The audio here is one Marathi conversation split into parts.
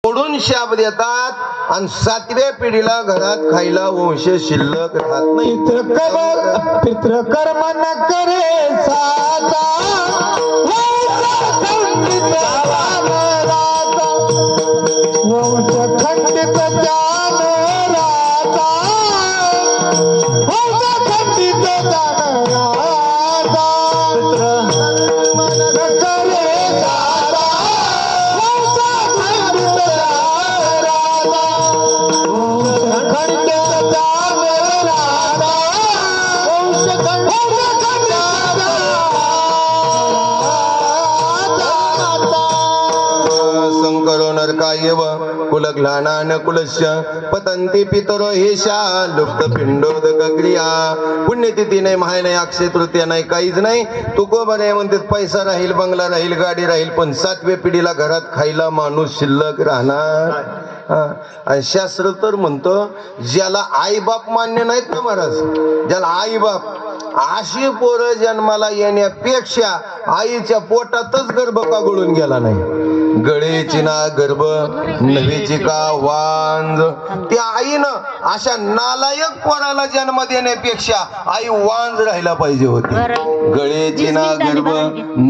मोडून शाप देतात आणि 7व्या पिढीला घरात खायला वंश शिल्लक राहत नाही. पितृकर्म न करे साता वंश खंडित जान राता वंश खंडित जान राता पितृकर्म न करे साता वंश खंडित जान राता वंश खंडित जान राता वंश खंडित संकरो नरकायव कुलग्लानान कुलस्य पतंती पितरो हेशा लुप्त पिंडोदक क्रिया. पुण्यतिथी नाही, माहे नाही, अक्षय तृतीया नाही, काहीच नाही. तुकोबर आहे म्हणतात पैसा राहील, बंगला राहील, गाडी राहील, पण 7व्या पिढीला घरात खायला माणूस शिल्लक राहणार. आणि शास्त्र तर म्हणतो ज्याला आई बाप मान्य नाहीत ना महाराज, ज्याला आई बाप अशी पोरं जन्माला येण्यापेक्षा आईच्या पोटातच गर्भ का गळून गेला नाही. गळेची ना गर्भ नवीची का वांज. त्या आईनं अशा नालायक पोराला जन्म देण्यापेक्षा आई वांज राहायला पाहिजे होती. गळेची ना गर्भ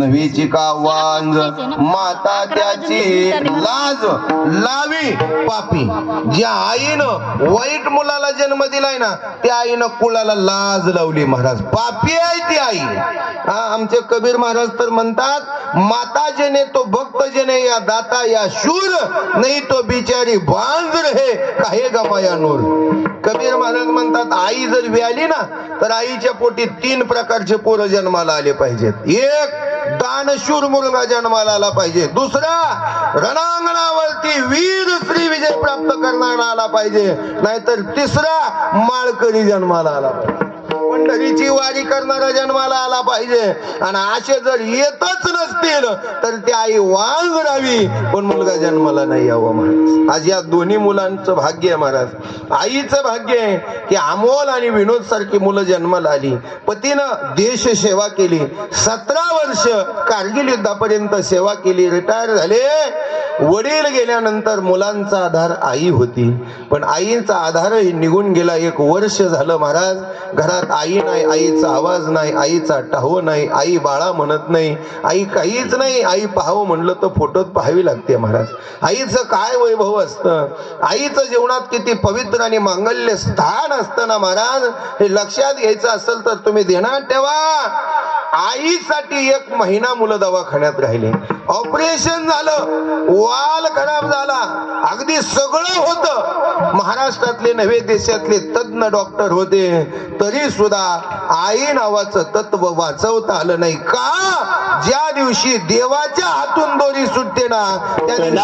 नवीची का वांज माता त्याची लाज लावी पापी. ज्या आईनं वाईट मुलाला जन्म दिलाय ना त्या आईनं कुळाला लाज लावली महाराज. पापी आहे ती आई. आमचे कबीर महाराज तर म्हणतात माता जने तो भक्त जने या दाता या शूर नाही तो बिचारी बांझ रहे काहे गमाया नूर. कबीर महाराज म्हणतात आई जर व्याली ना तर आईच्या पोटी 3 प्रकारचे पोरं जन्माला आले पाहिजेत. एक दानशूर मुलगा जन्माला आला पाहिजे. दुसरा रणांगणावरती वीर श्री विजय प्राप्त करणारा आला पाहिजे. नाहीतर तिसरा माळकरी जन्माला आला पाहिजे. पंढरीची वारी करणारा जन्माला आला पाहिजे. आणि असे जर येतच नसतील तर ती आई वांग राहावी पण मुलगा जन्माला नाही यावं महाराज. आज या दोन्ही मुलांचं भाग्य आहे महाराज. आईचं भाग्य आहे की अमोल आणि विनोद सारखी मुलं जन्माला आली. पतीनं देश सेवा केली. 17 वर्ष कारगिल युद्धापर्यंत सेवा केली. रिटायर झाले. वडील गेल्यानंतर मुलांचा आधार आई होती. पण आईचा आधारही निघून गेला. 1 वर्ष झालं महाराज. घरात आई नाही, आईचा आवाज नाही, आईचा टाहो नाही, आई बाळा म्हणत नाही, आई काहीच नाही. आई पाहावं म्हणलं तर फोटोत पाहावी लागते महाराज. आईचं काय वैभव असतं, आईचं जीवनात किती पवित्र आणि मांगल्य स्थान असतं ना महाराज. हे लक्षात घ्यायचं असेल तर तुम्ही ध्यानात ठेवा. आईसाठी 1 महिना मुलं दवाखान्यात राहिले. ऑपरेशन झालं, वाल खराब झाला, अगदी सगळं होतं. महाराष्ट्रातले नव्हे देशातले तज्ञ डॉक्टर होते. तरी सुद्धा आई नावाचं तत्व वाचवता आलं नाही. का? ज्या दिवशी देवाच्या हातून दोरी सुटते ना त्या दिवशी